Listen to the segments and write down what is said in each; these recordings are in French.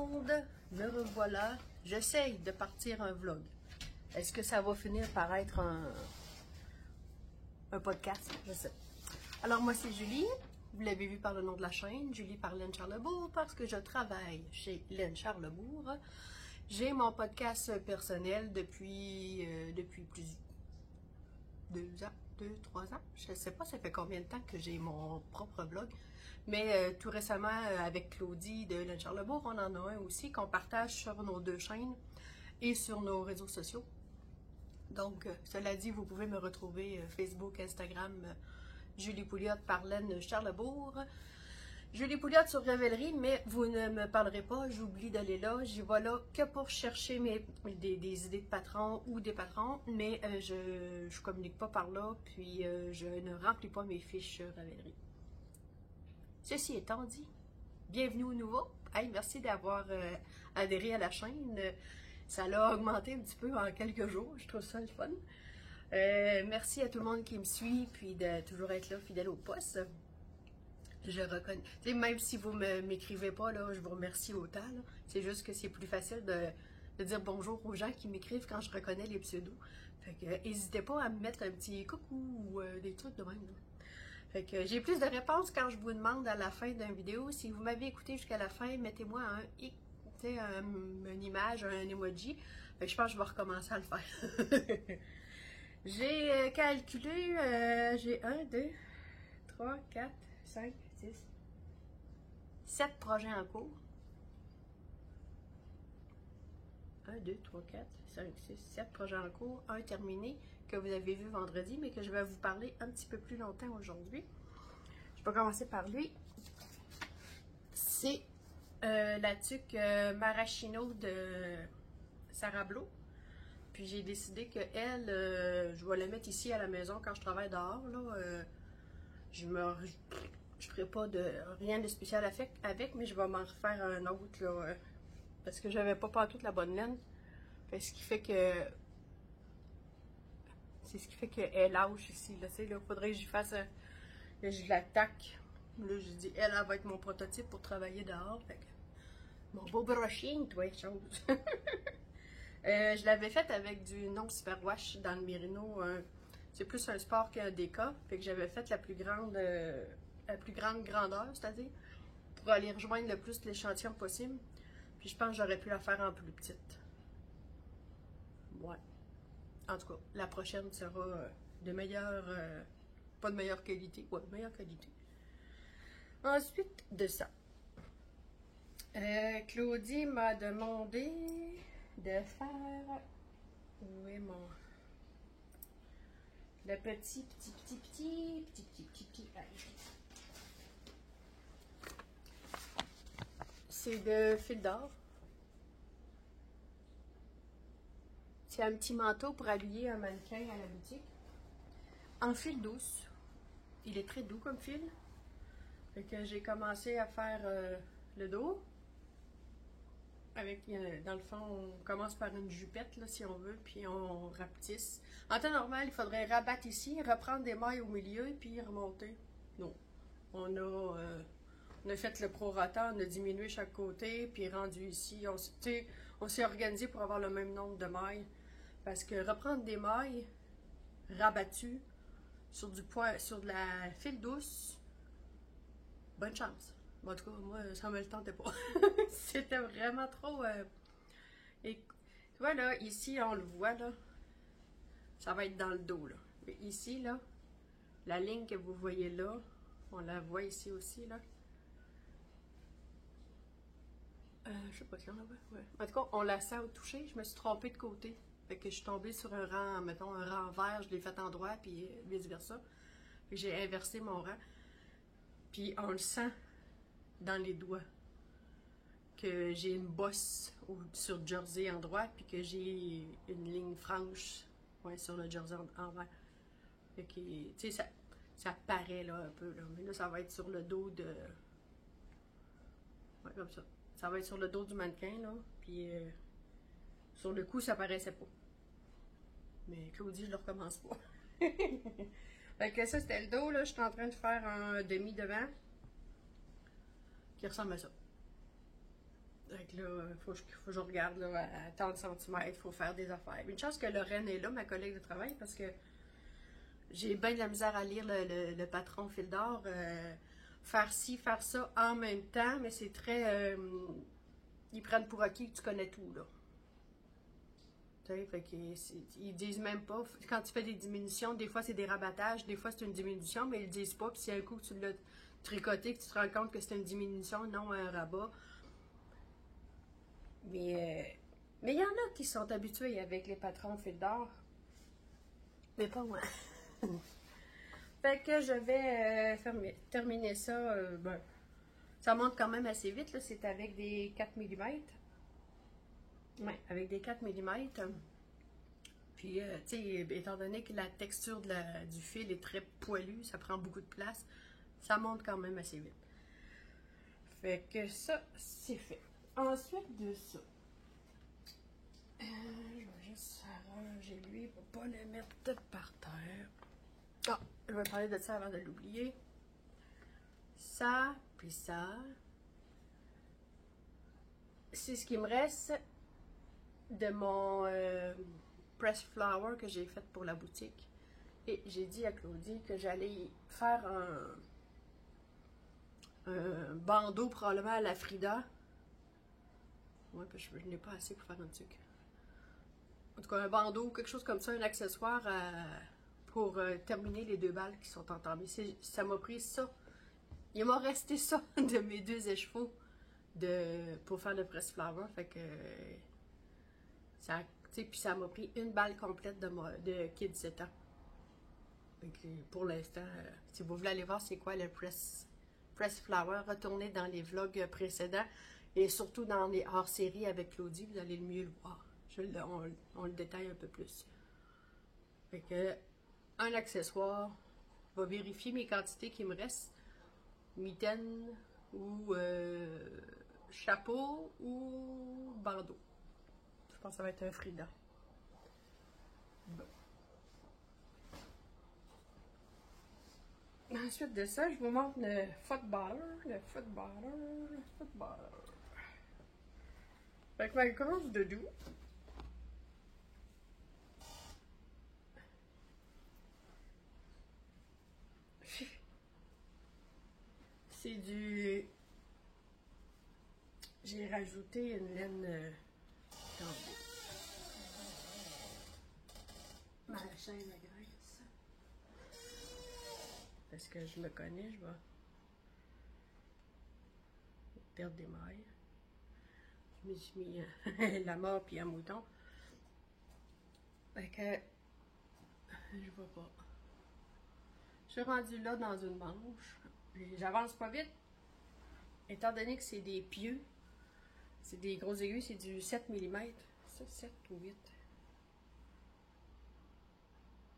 monde, me revoilà. J'essaye de partir un vlog. Est-ce que ça va finir par être un podcast? Je sais. Alors moi c'est Julie, vous l'avez vu par le nom de la chaîne, Julie par Lynn Charlebourg, parce que je travaille chez Lynn Charlebourg. J'ai mon podcast personnel depuis plus de 3 ans. Je ne sais pas ça fait combien de temps que j'ai mon propre blog. Mais tout récemment, avec Claudie de Lynn Charlebourg, on en a un aussi qu'on partage sur nos 2 chaînes et sur nos réseaux sociaux. Donc, cela dit, vous pouvez me retrouver Facebook, Instagram, Julie Pouliot par Lynn Charlebourg. Julie Pouliot sur Révélerie, mais vous ne me parlerez pas, j'oublie d'aller là. J'y vais là que pour chercher des idées de patrons ou des patrons, mais je ne communique pas par là, puis je ne remplis pas mes fiches Révélerie. Ceci étant dit, bienvenue au nouveau. Hey, merci d'avoir adhéré à la chaîne. Ça l'a augmenté un petit peu en quelques jours, je trouve ça le fun. Merci à tout le monde qui me suit, puis de toujours être là, fidèle au poste. Je reconnais. T'sais, même si vous ne m'écrivez pas, là, je vous remercie autant. C'est juste que c'est plus facile de dire bonjour aux gens qui m'écrivent quand je reconnais les pseudos. Fait que n'hésitez pas à me mettre un petit coucou ou des trucs de même. Là. Fait que j'ai plus de réponses quand je vous demande à la fin d'une vidéo. Si vous m'avez écouté jusqu'à la fin, mettez-moi une image, un emoji. Fait que je pense que je vais recommencer à le faire. J'ai calculé, j'ai 1, 2, 3, 4, 5, 6, 7 projets en cours. 1, 2, 3, 4, 5, 6, 7 projets en cours. Un terminé que vous avez vu vendredi, mais que je vais vous parler un petit peu plus longtemps aujourd'hui. Je vais commencer par lui. C'est la tuque Maraschino de Sarah Blo. Puis j'ai décidé que elle, je vais la mettre ici à la maison quand je travaille dehors. Là, je ferai pas rien de spécial avec, mais je vais m'en refaire un autre là, parce que j'avais pas toute la bonne laine. C'est ce qui fait qu'elle lâche ici. Là, il faudrait que j'y fasse que je l'attaque. Là, je dis, elle va être mon prototype pour travailler dehors. Fait que, mon beau brushing, toi, chose. Je l'avais faite avec du non superwash dans le Mérino. C'est plus un sport qu'un déca. Fait que j'avais fait la plus grande grandeur, c'est-à-dire, pour aller rejoindre le plus l'échantillon possible. Puis je pense que j'aurais pu la faire en plus petite. Ouais. En tout cas, la prochaine sera de meilleure... pas de meilleure qualité. Ouais, de meilleure qualité. Ensuite de ça, Claudie m'a demandé de faire... Où est mon... Le petit... C'est de fil d'or. C'est un petit manteau pour habiller un mannequin à la boutique. En fil douce. Il est très doux comme fil. Fait que j'ai commencé à faire le dos. Avec, dans le fond, on commence par une jupette, là, si on veut, puis on rapetisse. En temps normal, il faudrait rabattre ici, reprendre des mailles au milieu, puis remonter. Non. On a fait le prorata, on a diminué chaque côté, puis rendu ici, on s'est organisé pour avoir le même nombre de mailles. Parce que reprendre des mailles rabattues sur de la file douce, bonne chance. En tout cas, moi, ça me le tentait pas. C'était vraiment trop... Et tu vois, là, ici, on le voit, là. Ça va être dans le dos, là. Mais ici, là, la ligne que vous voyez là, on la voit ici aussi, là. Je sais pas si on la voit. Ouais. En tout cas, on la sent au toucher. Je me suis trompée de côté. Fait que je suis tombée sur un rang, mettons, un rang vert, je l'ai fait en droit, puis vice-versa. Puis j'ai inversé mon rang. Puis on le sent dans les doigts que j'ai une bosse sur jersey en droit, puis que j'ai une ligne franche sur le jersey envers. Fait que, tu sais, ça paraît là un peu, là. Mais là, ça va être sur le dos de... Ouais, comme ça. Ça va être sur le dos du mannequin, là, puis sur le coup, ça paraissait pas. Mais Claudie, je le recommence pas. Fait que ça, c'était le dos, là. Je suis en train de faire un demi devant qui ressemble à ça. Donc là, faut que je regarde là, à tant de centimètres, il faut faire des affaires. Une chance que Lorraine est là, ma collègue de travail, parce que j'ai bien de la misère à lire le patron fil d'or. Faire ci, faire ça en même temps, mais c'est très... ils prennent pour acquis que tu connais tout, là. Tu sais, fait qu'ils disent même pas... Quand tu fais des diminutions, des fois c'est des rabattages, des fois c'est une diminution, mais ils le disent pas. Puis si un coup tu l'as tricoté, que tu te rends compte que c'est une diminution, non un rabat. Mais il y en a qui sont habitués avec les patrons fil d'or. Mais pas moi. Fait que je vais terminer ça. Ça monte quand même assez vite. C'est avec des 4 mm. Ouais, avec des 4 mm. Puis, tu sais, étant donné que la texture du fil est très poilue, ça prend beaucoup de place, ça monte quand même assez vite. Fait que ça, c'est fait. Ensuite de ça, je vais juste arranger lui pour pas le mettre par terre. Ah, je vais parler de ça avant de l'oublier. Ça, puis ça. C'est ce qui me reste de mon press flower que j'ai fait pour la boutique. Et j'ai dit à Claudie que j'allais faire un bandeau probablement à la Frida. Ouais, parce que je n'ai pas assez pour faire un truc. En tout cas, un bandeau, quelque chose comme ça, un accessoire pour terminer les 2 balles qui sont entamées. Ça m'a pris ça. Il m'a resté ça de mes 2 écheveaux pour faire le press flower. Fait que ça, puis ça m'a pris 1 balle complète de Kid 7 ans. Donc, pour l'instant, si vous voulez aller voir c'est quoi le press flower, retournez dans les vlogs précédents et surtout dans les hors-séries avec Claudie, vous allez mieux le voir. On le détaille un peu plus. Fait que un accessoire, je vais vérifier mes quantités qui me restent. Mitaine ou chapeau ou bandeau. Je pense que ça va être un Frida. Bon. Ensuite de ça, je vous montre le footballer. Fait que ma grosse doudou. C'est du... J'ai rajouté une laine... Ma chaîne à graisse. Parce que je me connais, je vais perdre des mailles. Je me suis mis la mort puis un mouton. Fait que... Je vois pas. Je suis rendue là dans une manche. J'avance pas vite. Étant donné que c'est des pieux, c'est des gros aiguilles, c'est du 7 mm. Ça, 7 ou 8.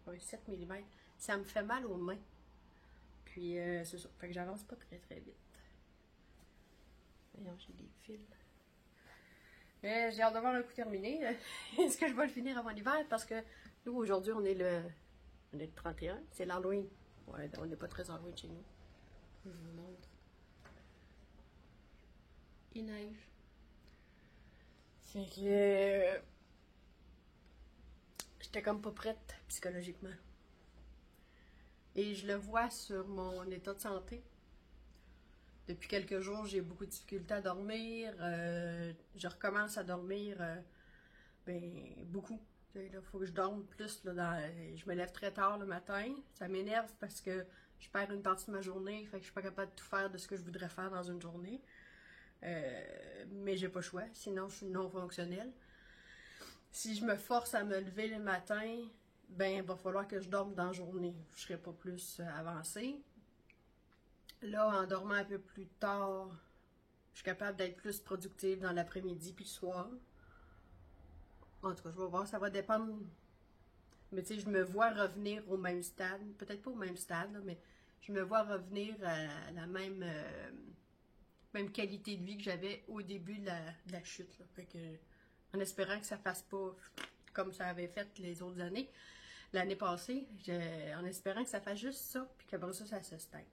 Oui, 7 mm. Ça me fait mal aux mains. Puis, c'est ça. Fait que j'avance pas très vite. Voyons, j'ai des fils. Mais j'ai hâte de voir le coup terminé. Est-ce que je vais le finir avant l'hiver? Parce que nous, aujourd'hui, on est le 31. C'est l'Halloween. Ouais, on n'est pas très Halloween chez nous. Je vous montre. Il neige. C'est que j'étais comme pas prête psychologiquement. Et je le vois sur mon état de santé. Depuis quelques jours, j'ai beaucoup de difficultés à dormir. Je recommence à dormir beaucoup. Il faut que je dorme plus. Je me lève très tard le matin. Ça m'énerve parce que je perds une partie de ma journée. Fait que je suis pas capable de tout faire de ce que je voudrais faire dans une journée. Mais j'ai pas le choix. Sinon, je suis non fonctionnelle. Si je me force à me lever le matin, il va falloir que je dorme dans la journée. Je serai pas plus avancée. Là, en dormant un peu plus tard, je suis capable d'être plus productive dans l'après-midi puis le soir. En tout cas, je vais voir, ça va dépendre. Mais tu sais, je me vois revenir au même stade. Peut-être pas au même stade, là, mais je me vois revenir à la même qualité de vie que j'avais au début de la chute. Là. Fait que, en espérant que ça fasse pas comme ça avait fait les autres années. L'année passée, en espérant que ça fasse juste ça, puis qu'après ça se steigne.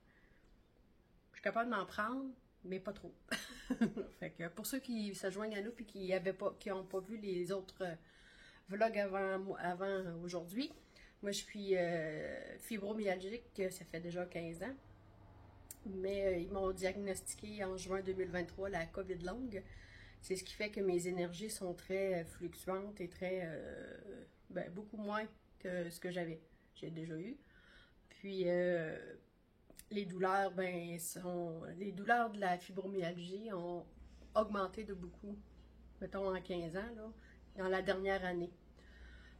Je suis capable d'en prendre, mais pas trop. Fait que pour ceux qui se joignent à nous et qui n'ont pas vu les autres vlogs avant aujourd'hui, moi je suis fibromyalgique, ça fait déjà 15 ans. Mais ils m'ont diagnostiqué en juin 2023 la COVID longue. C'est ce qui fait que mes énergies sont très fluctuantes et beaucoup moins que ce que j'ai déjà eu. Puis les douleurs, les douleurs de la fibromyalgie ont augmenté de beaucoup, mettons en 15 ans, là, dans la dernière année.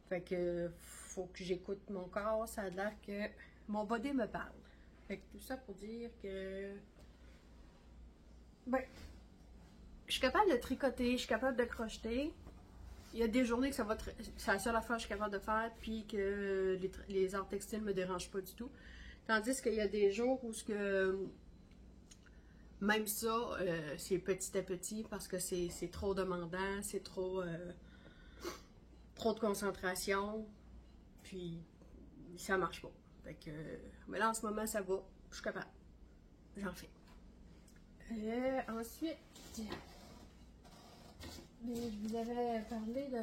Fait que faut que j'écoute mon corps, ça a l'air que mon body me parle. Fait que tout ça pour dire que je suis capable de tricoter, je suis capable de crocheter. Il y a des journées que c'est la seule affaire que je suis capable de faire, puis que les arts textiles me dérangent pas du tout. Tandis qu'il y a des jours où même ça, c'est petit à petit parce que c'est trop demandant, c'est trop de concentration, puis ça marche pas. Fait que, mais là en ce moment ça va, je suis capable, j'en fais. Ensuite, je vous avais parlé de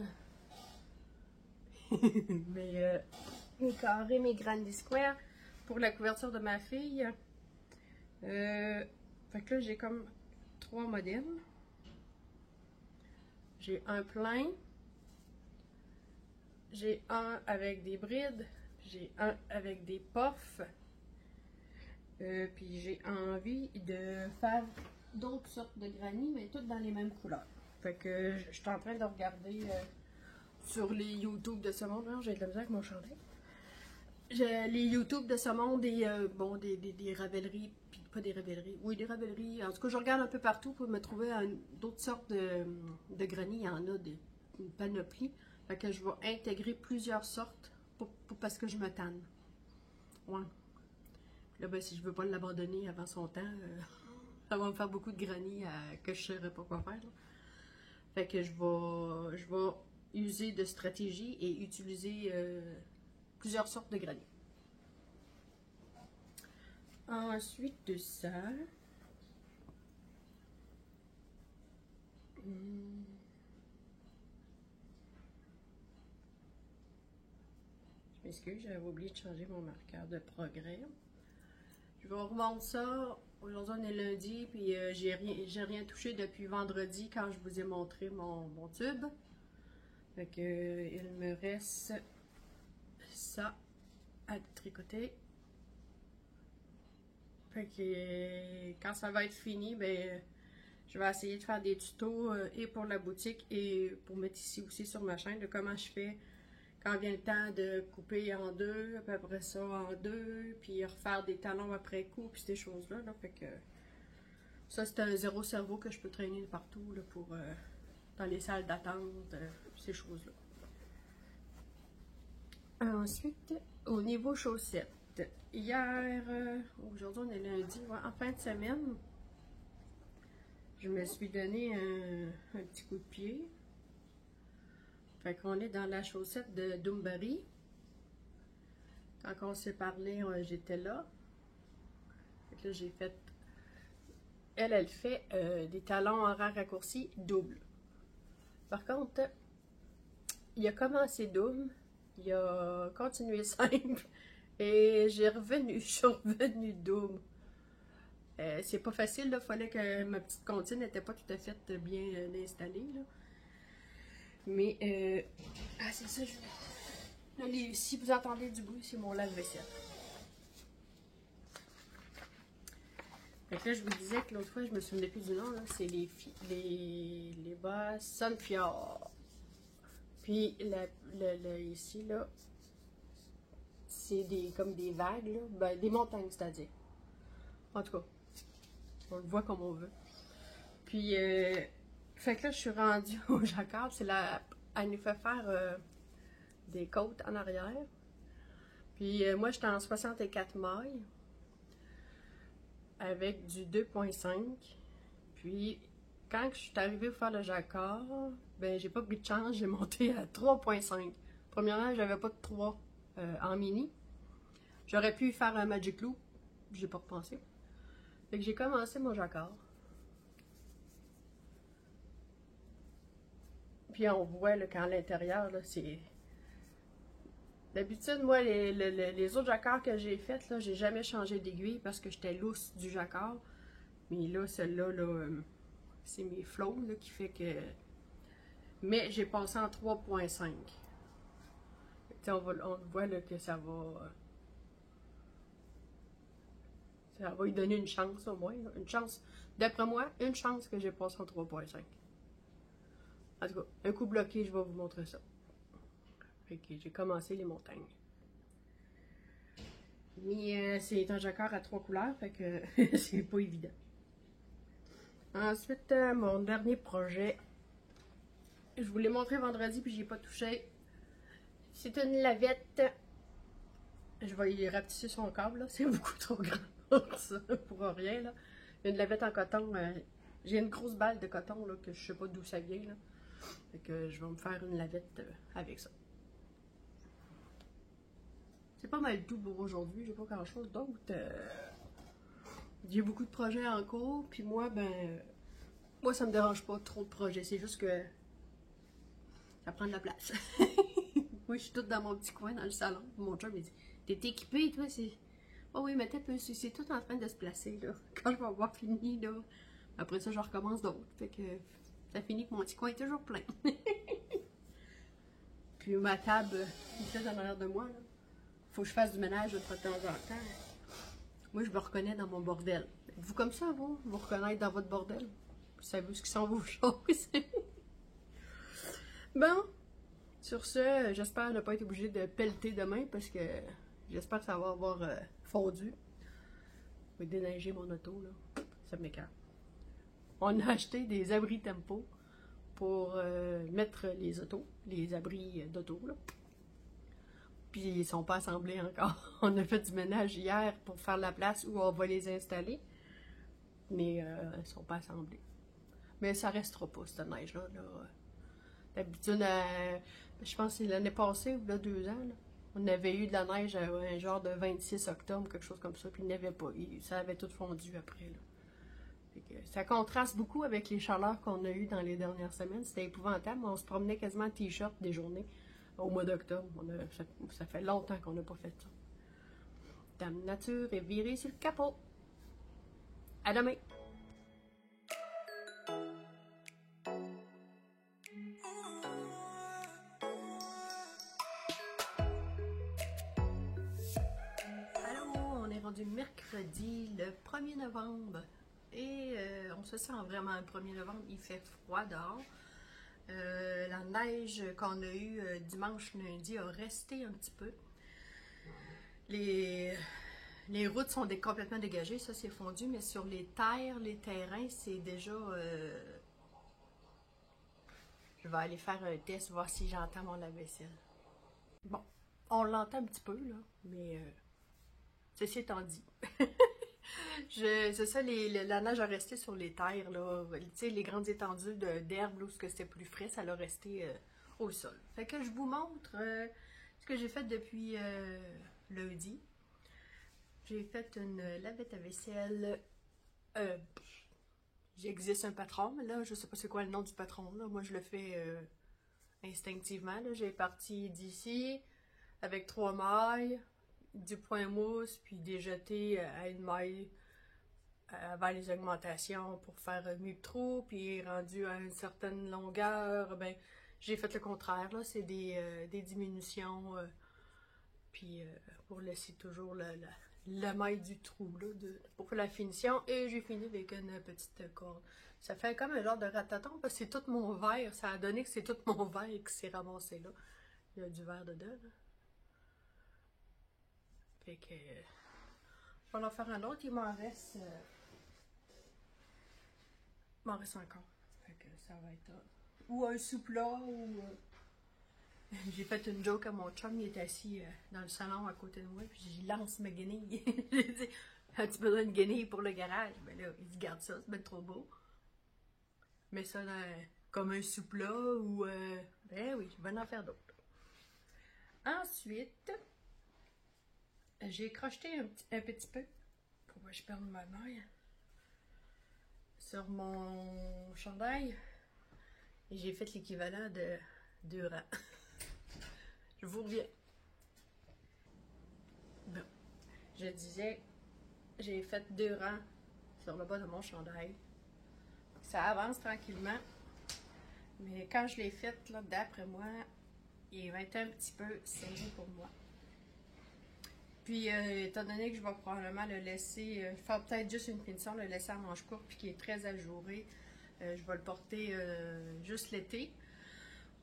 mes carrés, mes granny squares pour la couverture de ma fille. Fait que là j'ai comme 3 modèles. J'ai un plein, j'ai un avec des brides, j'ai un avec des puffs. Puis j'ai envie de faire d'autres sortes de granny, mais toutes dans les mêmes couleurs. Fait que je suis en train de regarder sur les YouTube de ce monde. J'ai de la misère avec mon chandail. Les YouTube de ce monde et des rabelleries, puis pas des rabelleries, oui des rabelleries. En tout cas, je regarde un peu partout pour me trouver d'autres sortes de granny. Il y en a une panoplie. Fait que je vais intégrer plusieurs sortes parce que je me tanne. Ouais. Là, ben, si je veux pas l'abandonner avant son temps, ça va me faire beaucoup de granny que je ne saurais pas quoi faire. Là. Fait que je vais user de stratégie et utiliser plusieurs sortes de granny. Ensuite de ça, je m'excuse, j'avais oublié de changer mon marqueur de progrès. Je vous remonte ça. Aujourd'hui, on est lundi, puis j'ai rien touché depuis vendredi quand je vous ai montré mon tube. Fait que il me reste ça à tricoter. Fait que quand ça va être fini, ben je vais essayer de faire des tutos et pour la boutique et pour mettre ici aussi sur ma chaîne de comment je fais quand vient le temps de couper en deux, puis après ça en deux, puis refaire des talons après coup, puis ces choses-là. Là. Fait que ça, c'est un zéro cerveau que je peux traîner partout là, dans les salles d'attente, ces choses-là. Ensuite, au niveau chaussettes. Hier, aujourd'hui on est lundi, ouais, en fin de semaine, je me suis donné un petit coup de pied. Fait qu'on est dans la chaussette de Dumbarry. Quand on s'est parlé, j'étais là. Fait que là, j'ai fait... Elle fait des talons horaires raccourcis doubles. Par contre, il a commencé double, il a continué simple, et je suis revenue double. C'est pas facile, il fallait que ma petite comptine n'était pas tout à fait bien installée. Là. Mais, c'est ça, là, si vous entendez du bruit, c'est mon lave-vaisselle. Fait que là, je vous disais que l'autre fois, je me souvenais plus du nom, c'est les bas Sunfjord. Puis, ici, là, c'est comme des vagues, là, ben, des montagnes, c'est-à-dire. En tout cas, on le voit comme on veut. Puis, fait que là, je suis rendue au jacquard. Elle nous fait faire des côtes en arrière. Puis, moi, j'étais en 64 mailles avec du 2.5. Puis, quand je suis arrivée pour faire le jacquard, ben, j'ai pas pris de chance, j'ai monté à 3.5. Premièrement, j'avais pas de 3 en mini. J'aurais pu faire un Magic Loop, j'ai pas repensé. Fait que j'ai commencé mon jacquard. puis on voit là, qu'à l'intérieur, là, c'est... D'habitude, moi, les autres jacquards que j'ai faites, là, j'ai jamais changé d'aiguille parce que j'étais lousse du jacquard. Mais là, celle-là, là, c'est mes flots, là, qui fait que... Mais j'ai passé en 3.5. On voit là, que ça va... Ça va lui donner une chance au moins. Là. Une chance, d'après moi, une chance que j'ai passé en 3.5. En tout cas, un coup bloqué, je vais vous montrer ça. Fait que j'ai commencé les montagnes. Mais c'est un jacquard à 3 couleurs, fait que c'est pas évident. Ensuite, mon dernier projet, je vous l'ai montré vendredi puis j'y ai pas touché. C'est une lavette. Je vais y rapetisser son câble, là. C'est beaucoup trop grand pour ça, pour rien, là. Une lavette en coton. J'ai une grosse balle de coton, là, que je sais pas d'où ça vient, là. Fait que je vais me faire une lavette avec ça. C'est pas mal tout pour aujourd'hui. J'ai pas grand chose d'autre. J'ai beaucoup de projets en cours, puis moi, moi, ça me dérange pas trop de projets. C'est juste que ça prend de la place. Moi, je suis toute dans mon petit coin, dans le salon. Mon chum, il dit, t'es équipée, toi, c'est... Oh oui, mais c'est tout en train de se placer, là. Quand je vais avoir fini, là, après ça, je recommence d'autres. Fait que ça finit que mon petit coin est toujours plein. Puis ma table, ici, en arrière de moi, là, faut que je fasse du ménage de temps en temps. Moi, je me reconnais dans mon bordel. Êtes-vous comme ça, vous reconnaître dans votre bordel? Vous savez ce qui sont vos choses. Bon, sur ce, j'espère ne pas être obligée de pelleter demain parce que j'espère que ça va avoir fondu. Je vais déneiger mon auto, là. Ça m'écoeure. On a acheté des abris tempo pour mettre les autos, les abris d'auto, là. Puis ils sont pas assemblés encore. On a fait du ménage hier pour faire la place où on va les installer. Mais ils sont pas assemblés. Mais ça restera pas, cette neige-là. Là. D'habitude, je pense que c'est l'année passée, ou là, 2 ans, là, on avait eu de la neige un genre de 26 octobre, quelque chose comme ça, puis il n'y avait pas. Ça avait tout fondu après. Là. Fait que ça contraste beaucoup avec les chaleurs qu'on a eues dans les dernières semaines. C'était épouvantable. On se promenait quasiment en t-shirt des journées au mois d'octobre. Ça fait longtemps qu'on n'a pas fait ça. Dame Nature est virée sur le capot. À demain! Du mercredi, le 1er novembre. Et on se sent vraiment le 1er novembre, il fait froid dehors. La neige qu'on a eue dimanche, lundi a resté un petit peu. Les routes sont complètement dégagées, ça c'est fondu, mais sur les terres, les terrains, c'est déjà... Je vais aller faire un test, voir si j'entends mon lave-vaisselle. Bon, on l'entend un petit peu, là, mais... Ceci étant dit, c'est ça, la neige a resté sur les terres, là. Tu sais, les grandes étendues d'herbe, où c'était plus frais, ça l'a resté au sol. Fait que je vous montre ce que j'ai fait depuis lundi. J'ai fait une lavette à vaisselle. J'existe un patron, mais là, je sais pas c'est quoi le nom du patron, là. Moi, je le fais instinctivement, là. J'ai parti d'ici avec 3 mailles. Du point mousse, puis des jetés à une maille avant les augmentations pour faire mieux de trou, puis rendu à une certaine longueur, ben j'ai fait le contraire, là, c'est des diminutions, puis pour laisser toujours la maille du trou, là, pour la finition, et j'ai fini avec une petite corde. Ça fait comme un genre de rataton, parce que c'est tout mon verre, ça a donné que c'est tout mon verre qui s'est ramassé là. Il y a du verre dedans, là. Fait que je vais en faire un autre, il m'en reste encore. Fait que ça va être ou un sous-plat ou j'ai fait une joke à mon chum, il est assis dans le salon à côté de moi, puis j'y lance ma guenille. J'ai dit, as-tu besoin d'une guenille pour le garage? Ben là, il dit, garde ça, c'est bien trop beau. Mets ça comme un sous-plat ou ben oui, je vais en faire d'autres. Ensuite, j'ai crocheté un petit peu. Pourquoi je perds ma maille? Sur mon chandail. Et j'ai fait l'équivalent de 2 rangs. Je vous reviens. Bon, je disais, j'ai fait 2 rangs sur le bas de mon chandail. Ça avance tranquillement. Mais quand je l'ai fait, là, d'après moi, il va être un petit peu serré pour moi. Puis, étant donné que je vais probablement le laisser, faire peut-être juste une finition, le laisser à manche courte, puis qui est très ajouré, je vais le porter juste l'été.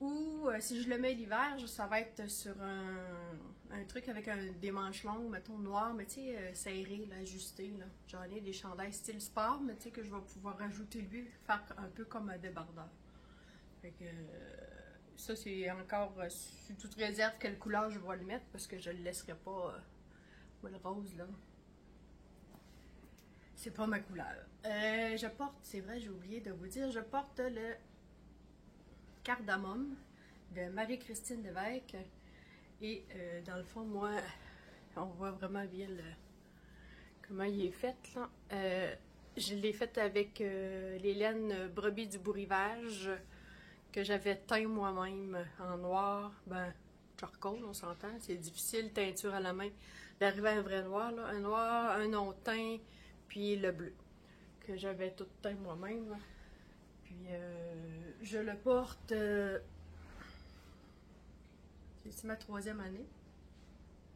Ou si je le mets l'hiver, ça va être sur un truc avec des manches longues, mettons noires, mais tu sais, serrées, là, ajustées. J'en ai des chandails style sport, mais tu sais, que je vais pouvoir rajouter lui, faire un peu comme un débardeur. Fait que ça, c'est encore sous toute réserve quelle couleur je vais le mettre, parce que je le laisserai pas. Moi, le rose, là, c'est pas ma couleur. Je porte, c'est vrai, j'ai oublié de vous dire, je porte le Cardamome de Marie-Christine Lévesque. Et dans le fond, moi, on voit vraiment bien comment il est fait, là. Je l'ai fait avec les laines brebis du Bourrivage que j'avais teint moi-même en noir. Ben, charcoal, on s'entend. C'est difficile, teinture à la main, d'arriver à un vrai noir, là. Un noir, un non teint, puis le bleu, que j'avais tout teint moi-même, là. Puis je le porte, c'est ma 3e année,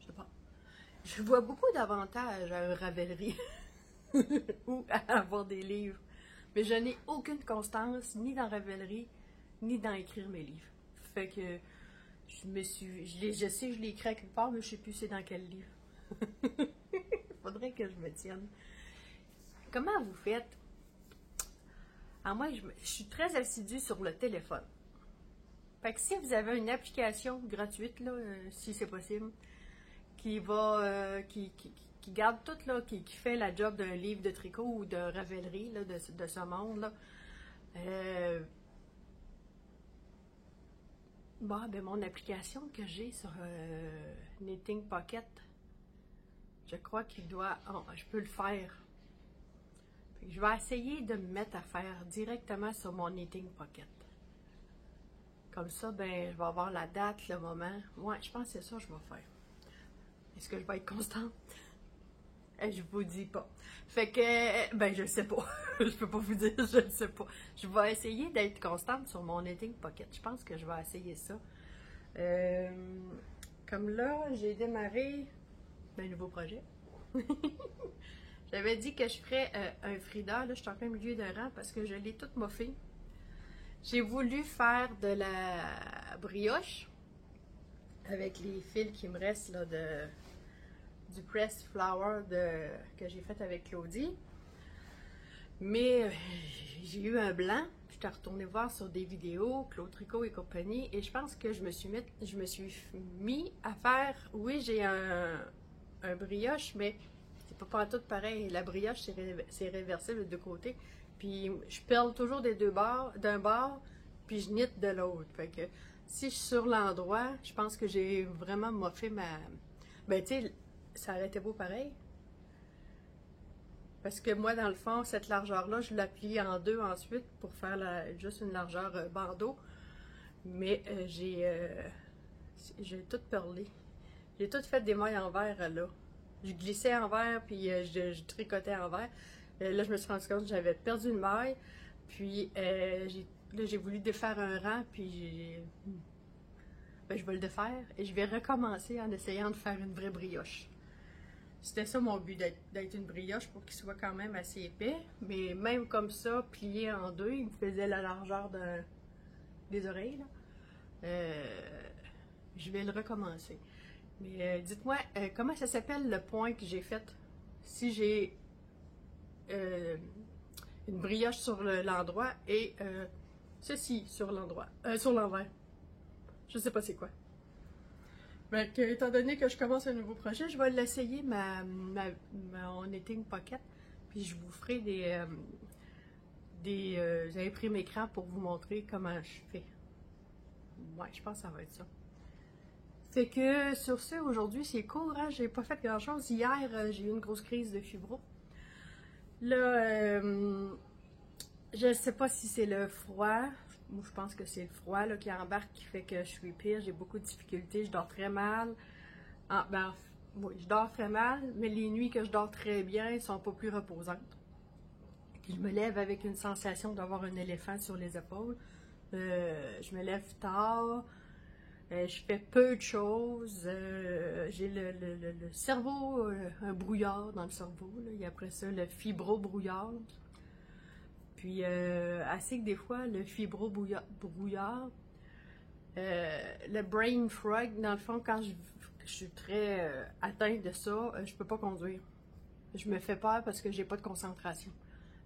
je sais pas. Je vois beaucoup d'avantages à un Ravelry ou à avoir des livres, mais je n'ai aucune constance ni dans Ravelry ni dans écrire mes livres. Fait que je sais que je l'ai écrit à quelque part, mais je sais plus c'est dans quel livre. Faudrait que je me tienne. Comment vous faites? Moi, je suis très assidue sur le téléphone. Fait que si vous avez une application gratuite, là, si c'est possible, qui va, qui garde tout, là, qui fait la job d'un livre de tricot ou de Ravelry, là, de ce monde-là, bon, ben mon application que j'ai sur Knitting Pocket, je crois qu'il doit, je peux le faire. Je vais essayer de me mettre à faire directement sur mon Knitting Pocket. Comme ça, ben, je vais avoir la date, le moment. Ouais, je pense que c'est ça que je vais faire. Est-ce que je vais être constante? Je vous dis pas. Fait que, ben, je sais pas. Je peux pas vous dire, je ne sais pas. Je vais essayer d'être constante sur mon Knitting Pocket. Je pense que je vais essayer ça. Comme là, j'ai démarré un nouveau projet. J'avais dit que je ferais un Frida. Là, je suis en plein milieu de rang parce que je l'ai toute moffée. J'ai voulu faire de la brioche avec les fils qui me restent là, du Pressed Flower que j'ai fait avec Claudie. Mais j'ai eu un blanc. Je suis retournée voir sur des vidéos, Claude Tricot et compagnie, et je pense que je me suis mis à faire, oui, j'ai un brioche, mais c'est pas tout pareil. La brioche, c'est réversible de 2 côtés. Puis je perle toujours d'un bord, puis je knit de l'autre. Fait que si je suis sur l'endroit, je pense que j'ai vraiment moffé ma... Ben tu sais, ça aurait été beau pareil. Parce que moi, dans le fond, cette largeur-là, je la plie en 2 ensuite pour faire juste une largeur bandeau. Mais j'ai tout perlé. J'ai tout fait des mailles en verre là. Je glissais en verre, puis je tricotais en verre. Là, je me suis rendu compte que j'avais perdu une maille. Puis là, j'ai voulu défaire un rang, puis ben, je vais le défaire. Et je vais recommencer en essayant de faire une vraie brioche. C'était ça mon but, d'être une brioche pour qu'il soit quand même assez épais. Mais même comme ça, plié en 2, il me faisait la largeur des oreilles. Là. Je vais le recommencer. Mais dites-moi, comment ça s'appelle le point que j'ai fait? Si j'ai une brioche sur l'endroit et ceci sur l'endroit, sur l'envers. Je sais pas c'est quoi. Mais étant donné que je commence un nouveau projet, je vais l'essayer mon Knitting Pocket, puis je vous ferai des imprimes écran pour vous montrer comment je fais. Ouais, je pense que ça va être ça. Fait que sur ce, aujourd'hui, c'est court, hein? J'ai pas fait grand-chose. Hier, j'ai eu une grosse crise de fibro. Là, je sais pas si c'est le froid. moi, je pense que c'est le froid là, qui embarque qui fait que je suis pire. J'ai beaucoup de difficultés. Je dors très mal. Oui, je dors très mal, mais les nuits que je dors très bien ne sont pas plus reposantes. Puis je me lève avec une sensation d'avoir un éléphant sur les épaules. Je me lève tard. Je fais peu de choses. J'ai le cerveau, un brouillard dans le cerveau. Là. Et après ça, le fibro-brouillard. Puis, assez que des fois, le fibro-brouillard, le brain frog, dans le fond, quand je suis très atteinte de ça, je peux pas conduire. Je me fais peur parce que j'ai pas de concentration.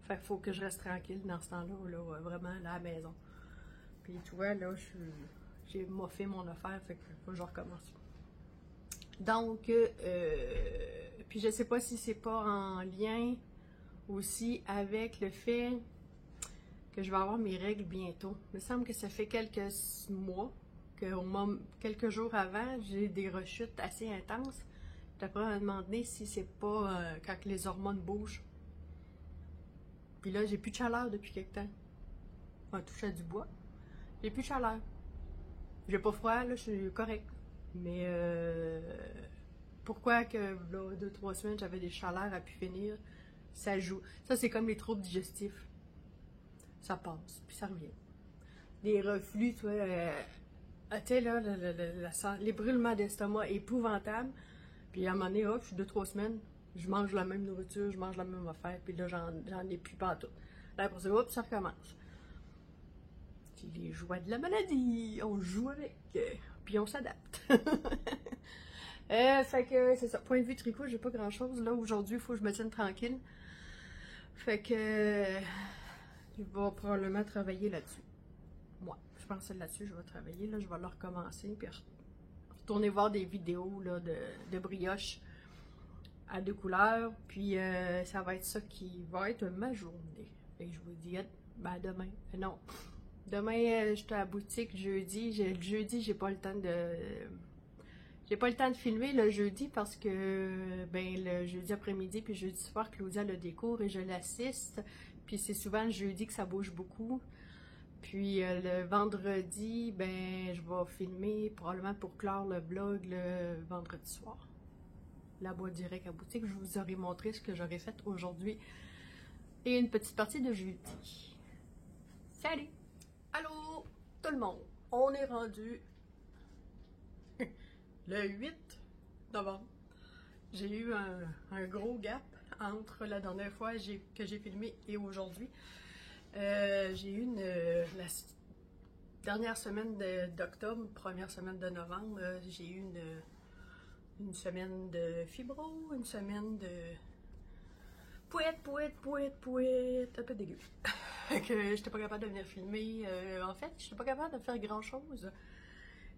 Fait qu'il faut que je reste tranquille dans ce temps-là, là, vraiment là, à la maison. Puis, tu vois, là, j'ai moffé mon affaire, fait que faut que je recommence. Donc, puis je sais pas si c'est pas en lien aussi avec le fait que je vais avoir mes règles bientôt. Il me semble que ça fait quelques mois, quelques jours avant, j'ai des rechutes assez intenses. Puis après, on m'a demandé si c'est pas quand les hormones bougent. Puis là, j'ai plus de chaleur depuis quelque temps. On touche à du bois. J'ai plus de chaleur. J'ai pas froid, là, je suis correct. Mais pourquoi que là, 2-3 semaines, j'avais des chaleurs à pu finir, ça joue. Ça, c'est comme les troubles digestifs. Ça passe, puis ça revient. Les reflux, tu vois, tu sais, là, les brûlements d'estomac épouvantables. Puis à un moment donné, hop, je suis 2-3 semaines, je mange la même nourriture, je mange la même affaire, puis là, j'en ai plus pantoute. Là, après ça, hop, ça recommence. C'est les joies de la maladie, on joue avec, puis on s'adapte. Fait que c'est ça. Point de vue tricot, j'ai pas grand chose. Là, aujourd'hui, il faut que je me tienne tranquille. Fait que je vais probablement travailler là-dessus. Moi, je pense que là-dessus, je vais travailler. Là, je vais le recommencer. Puis retourner voir des vidéos là, de brioche à 2 couleurs. Puis ça va être ça qui va être ma journée. Fait que je vous dis ben, demain. Non. Demain, j'étais à la boutique jeudi. Le jeudi, j'ai pas le temps de. J'ai pas le temps de filmer le jeudi parce que le jeudi après-midi puis jeudi soir, Claudia a des cours et je l'assiste. Puis c'est souvent le jeudi que ça bouge beaucoup. Puis le vendredi, je vais filmer probablement pour clore le vlog le vendredi soir. La boîte direct à boutique, je vous aurai montré ce que j'aurais fait aujourd'hui. Et une petite partie de jeudi. Salut! Allô tout le monde! On est rendu le 8 novembre. J'ai eu un gros gap entre la dernière fois que j'ai filmé et aujourd'hui. J'ai eu la dernière semaine d'octobre, première semaine de novembre, j'ai eu une semaine de fibro, une semaine de pouette, un peu dégueu. Que j'étais pas capable de venir filmer. En fait, j'étais pas capable de faire grand chose.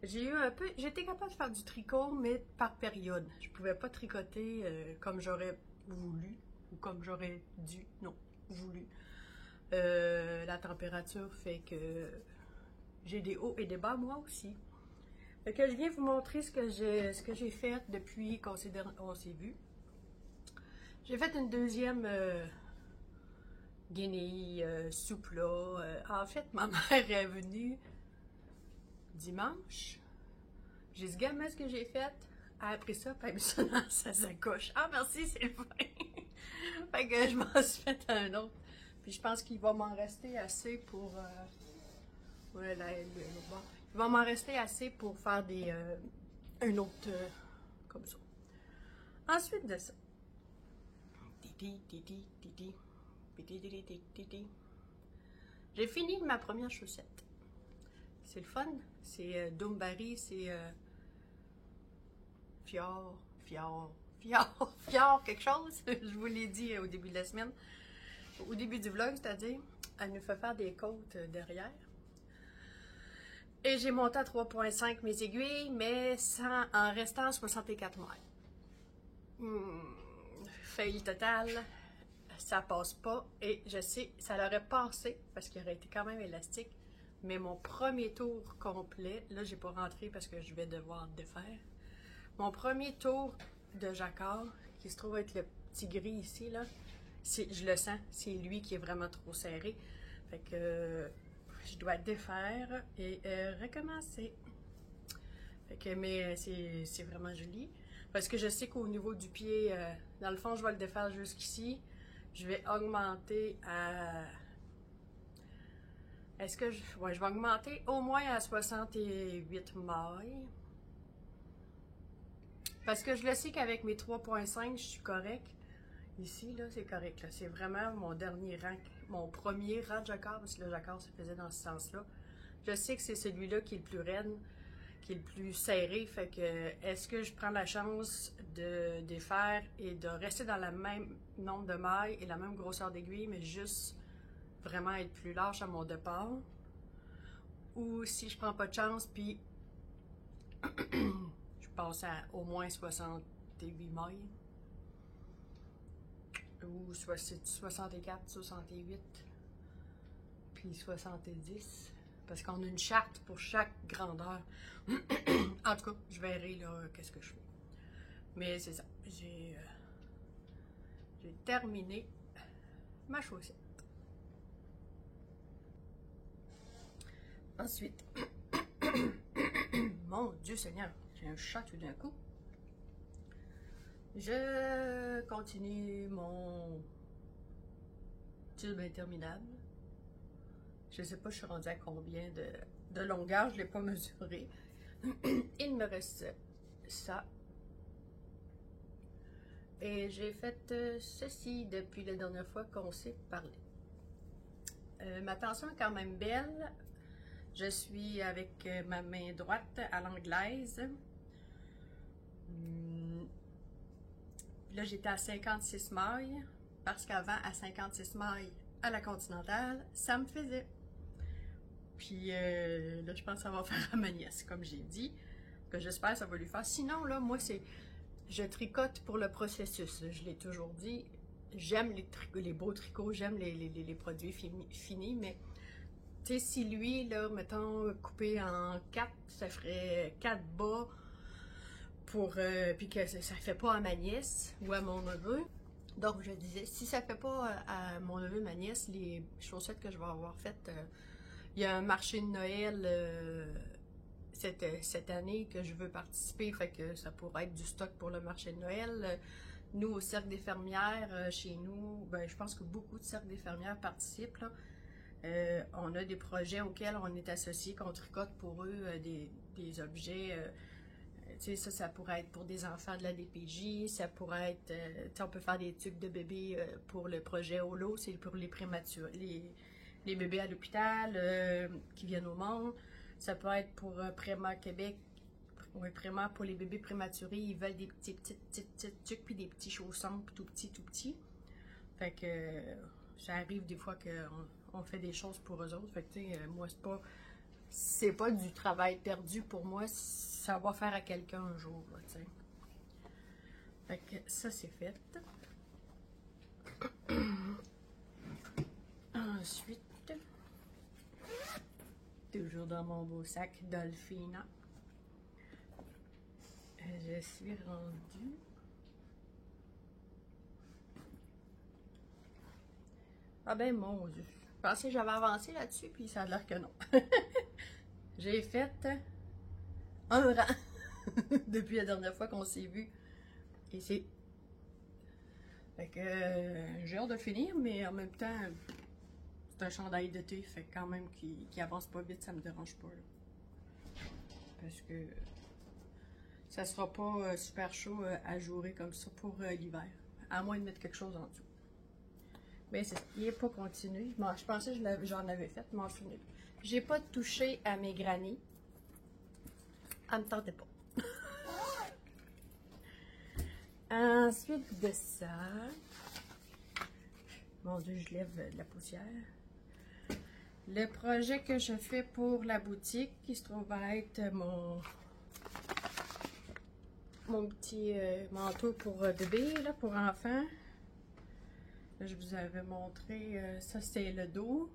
J'étais capable de faire du tricot, mais par période. Je pouvais pas tricoter comme j'aurais voulu, ou comme j'aurais voulu. La température fait que j'ai des hauts et des bas moi aussi. Fait que je viens vous montrer ce que j'ai fait depuis qu'on s'est vu. J'ai fait une deuxième guenille soupe là. En fait, ma mère est venue dimanche. J'ai ce gamin ce que j'ai fait. Elle a pris ça, puis elle a mis ça dans sa sacoche. Ah merci, c'est le fin! Fait que je m'en suis fait un autre. Puis je pense qu'il va m'en rester assez pour. Il va m'en rester assez pour faire un autre comme ça. Ensuite de ça. J'ai fini ma première chaussette. C'est le fun. C'est Doombarry, c'est Fior, quelque chose. Je vous l'ai dit au début de la semaine. Au début du vlog, c'est-à-dire, elle nous fait faire des côtes derrière. Et j'ai monté à 3,5 mes aiguilles, mais en restant 64 mètres. Fail total, ça passe pas. Et je sais, ça l'aurait passé, parce qu'il aurait été quand même élastique. Mais mon premier tour complet, là j'ai pas rentré parce que je vais devoir défaire. Mon premier tour de jacquard, qui se trouve être le petit gris ici, là, je le sens, c'est lui qui est vraiment trop serré. Fait que je dois défaire et recommencer. Fait que, mais c'est vraiment joli. Parce que je sais qu'au niveau du pied, dans le fond, je vais le défaire jusqu'ici. Je vais augmenter à... Est-ce que je... Ouais, je vais augmenter au moins à 68 mailles. Parce que je le sais qu'avec mes 3.5, je suis correct. Ici, là, c'est correct. Là. C'est vraiment mon dernier rang, mon premier rang de jacquard, parce que le jacquard se faisait dans ce sens-là. Je sais que c'est celui-là qui est le plus raide, qui est le plus serré. Fait que, est-ce que je prends la chance de défaire et de rester dans le même nombre de mailles et la même grosseur d'aiguille, mais juste vraiment être plus large à mon départ? Ou si je prends pas de chance, puis je passe à au moins 68 mailles? Ou 64, 68, puis 70. Parce qu'on a une charte pour chaque grandeur. En tout cas, je verrai là qu'est-ce que je fais. Mais c'est ça. J'ai terminé ma chaussette. Ensuite, mon Dieu Seigneur, j'ai un chat tout d'un coup. Je continue mon tube interminable. Je ne sais pas, je suis rendue à combien de longueur, je ne l'ai pas mesuré. Il me reste ça. Et j'ai fait ceci depuis la dernière fois qu'on s'est parlé. Ma tension est quand même belle. Je suis avec ma main droite à l'anglaise. Là, j'étais à 56 mailles, parce qu'avant, à 56 mailles à la continentale, ça me faisait. Puis là, je pense que ça va faire à ma nièce, comme j'ai dit, que j'espère que ça va lui faire. Sinon, là, moi, je tricote pour le processus. Je l'ai toujours dit, j'aime les beaux tricots, j'aime les produits finis, mais tu sais, si lui, là, mettons, coupé en 4, ça ferait 4 bas, puis que ça ne fait pas à ma nièce ou à mon neveu. Donc, je disais, si ça ne fait pas à mon neveu, ma nièce, les chaussettes que je vais avoir faites, il y a un marché de Noël cette année que je veux participer, fait que ça pourrait être du stock pour le marché de Noël. Nous, au Cercle des fermières, chez nous, ben, je pense que beaucoup de cercles des fermières participent, là. On a des projets auxquels on est associé, qu'on tricote pour eux des objets. Tu sais, ça pourrait être pour des enfants de la DPJ, ça pourrait être, tu sais, on peut faire des tucs de bébés pour le projet Holo, c'est pour les prématurés, les bébés à l'hôpital qui viennent au monde. Ça peut être pour Préma Québec, oui, Préma pour les bébés prématurés, ils veulent des petits tucs puis des petits chaussons tout petits. Fait que ça arrive des fois qu'on fait des choses pour eux autres. Fait que tu sais, moi c'est pas du travail perdu pour moi, ça va faire à quelqu'un un jour, tu sais. Fait que ça, c'est fait. Ensuite, toujours dans mon beau sac Dolphina, je suis rendue ah ben mon Dieu, je pensais que j'avais avancé là-dessus, puis ça a l'air que non. J'ai fait un rang depuis la dernière fois qu'on s'est vu. Et c'est... Fait que j'ai hâte de finir, mais en même temps, c'est un chandail d'été, fait que quand même qu'il avance pas vite, ça me dérange pas, là. Parce que ça sera pas super chaud à jouer comme ça pour l'hiver. À moins de mettre quelque chose en dessous. Mais il n'est pas continué. Je pensais que j'en avais fait, mais m'en souvenais plus. J'ai pas touché à mes grannies. Elle me tentait pas. Ensuite de ça, mon Dieu, je lève de la poussière. Le projet que je fais pour la boutique, qui se trouve à être mon petit manteau pour bébé, là, pour enfants. Là, je vous avais montré, ça c'est le dos,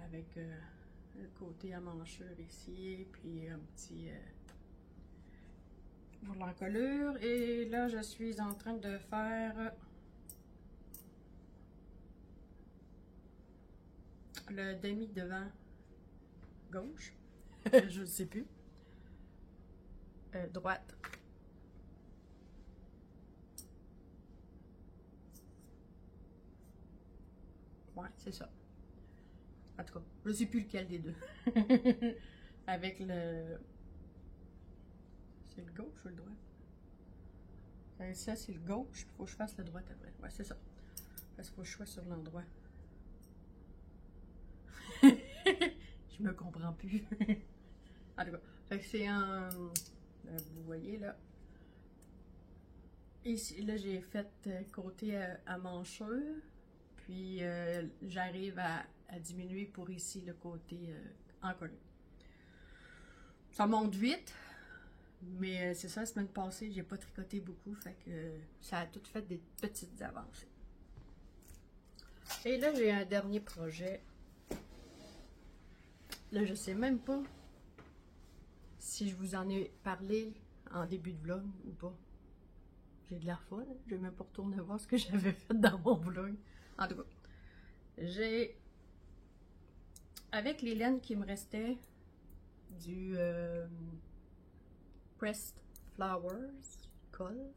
avec le côté à manchure ici, puis un petit pour l'encolure. Et là, je suis en train de faire le demi devant gauche, je ne sais plus, droite. Ouais, c'est ça. En tout cas, je ne sais plus lequel des deux. Avec le... C'est le gauche ou le droit? Ça, c'est le gauche, il faut que je fasse le droit après. Ouais, c'est ça. Parce qu'il faut que je sois sur l'endroit. Je me comprends plus. En tout cas, fait que c'est un... Vous voyez, là. Ici, là, j'ai fait côté à mancheux. Puis, j'arrive à diminuer pour ici, le côté encollé. Ça monte vite. Mais c'est ça, la semaine passée, j'ai pas tricoté beaucoup, fait que ça a tout fait des petites avancées. Et là, j'ai un dernier projet. Là, je sais même pas si je vous en ai parlé en début de vlog ou pas. J'ai de l'air folle, je vais même pas retourner voir ce que j'avais fait dans mon vlog. En tout cas, j'ai, avec les laines qui me restaient, du... Pressed Flowers colle.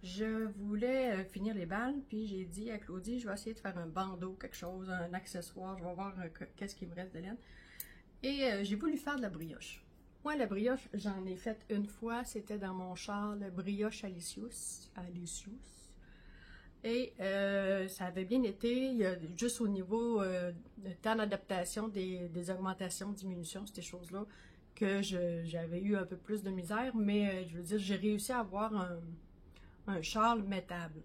Je voulais finir les balles, puis j'ai dit à Claudie, je vais essayer de faire un bandeau, quelque chose, un accessoire, je vais voir qu'est-ce qui me reste de laine. Et j'ai voulu faire de la brioche. Moi, la brioche, j'en ai fait une fois, c'était dans mon char, le brioche Alicius. Et ça avait bien été, il y a juste au niveau de temps d'adaptation, des augmentations, diminutions, ces choses-là, que j'avais eu un peu plus de misère, mais je veux dire, j'ai réussi à avoir un châle mettable.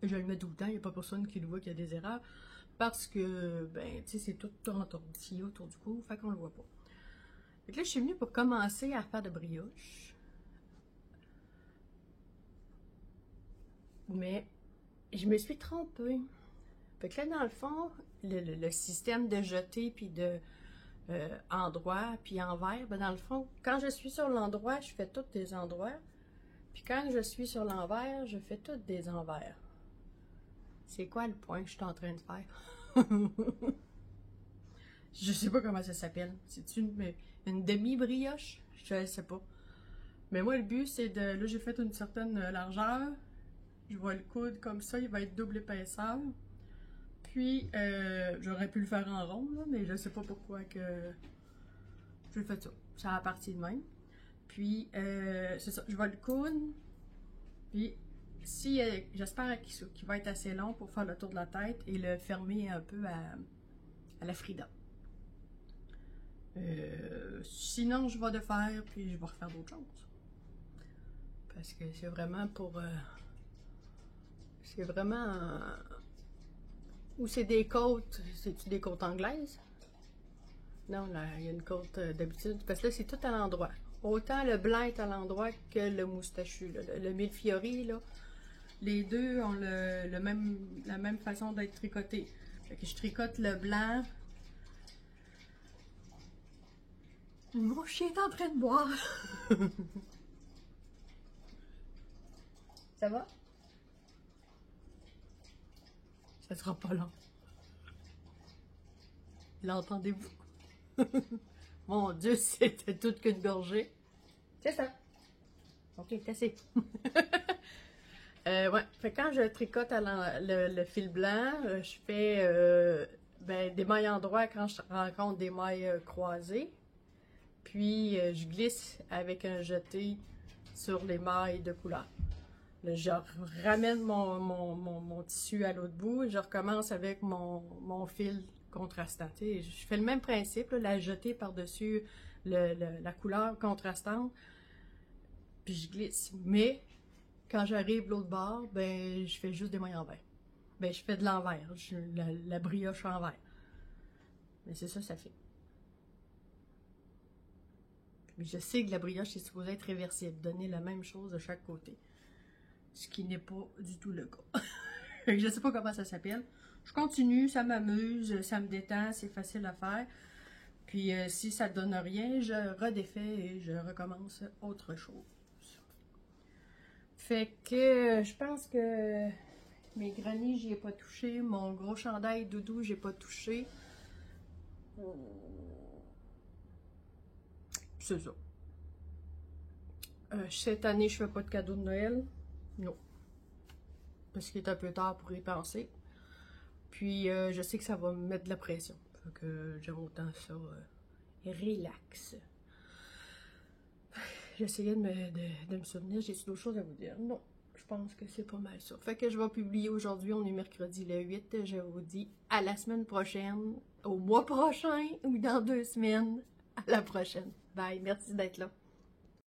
Je le mets tout le temps, il n'y a pas personne qui le voit qu'il y a des erreurs, parce que, ben, tu sais, c'est tout entortillé autour du cou, fait qu'on le voit pas. Fait que là, je suis venue pour commencer à faire de brioche. Mais, je me suis trompée. Fait que là, dans le fond, le système de jeter, puis de... endroit, puis envers, ben dans le fond, quand je suis sur l'endroit, je fais tous des endroits. Puis quand je suis sur l'envers, je fais tous des envers. C'est quoi le point que je suis en train de faire? Je sais pas comment ça s'appelle. C'est une demi-brioche? Je sais pas. Mais moi, le but, c'est de... Là, j'ai fait une certaine largeur. Je vais le coudre comme ça. Il va être double épaisseur. Puis, j'aurais pu le faire en rond, là, mais je sais pas pourquoi que j'ai fait ça. Ça a parti de même. Puis, c'est ça, je vais le coudre. Puis, si j'espère qu'il va être assez long pour faire le tour de la tête et le fermer un peu à la Frida. Sinon, je vais le faire, puis je vais refaire d'autres choses. Parce que c'est vraiment pour... c'est vraiment... Ou c'est des côtes, c'est-tu des côtes anglaises? Non, là, il y a une côte d'habitude, parce que là, c'est tout à l'endroit. Autant le blanc est à l'endroit que le moustachu, là, le millefiori, là. Les deux ont la même façon d'être tricotés. Fait que je tricote le blanc. Mon chien est en train de boire. Ça va? Ça sera pas long. L'entendez-vous? Mon Dieu, c'était toute qu'une gorgée. C'est ça. Ok, c'est assez. Ouais, fait quand je tricote le fil blanc, je fais ben, des mailles en droit quand je rencontre des mailles croisées. Puis, je glisse avec un jeté sur les mailles de couleur. Là, je ramène mon tissu à l'autre bout et je recommence avec mon fil contrastant. Tu sais, je fais le même principe, là, la jeter par-dessus la couleur contrastante, puis je glisse. Mais quand j'arrive de l'autre bord, ben je fais juste des mailles envers. Ben je fais de l'envers, la brioche envers. Mais c'est ça fait. Mais je sais que la brioche est supposée être réversible, donner la même chose de chaque côté. Ce qui n'est pas du tout le cas. Je ne sais pas comment ça s'appelle. Je continue, ça m'amuse, ça me détend, c'est facile à faire. Puis si ça ne donne rien, je redéfais et je recommence autre chose. Fait que je pense que Mes granits, j'y ai pas touché. Mon gros chandail doudou, j'ai pas touché. C'est ça. Cette année, je fais pas de cadeau de Noël. Non. Parce qu'il est un peu tard pour y penser. Puis, je sais que ça va me mettre de la pression. Fait que j'aime autant ça. Relax. J'essayais de me souvenir, j'ai d'autres choses à vous dire. Non, je pense que c'est pas mal ça. Fait que je vais publier aujourd'hui, on est mercredi le 8. Je vous dis à la semaine prochaine, au mois prochain ou dans 2 semaines. À la prochaine. Bye, merci d'être là.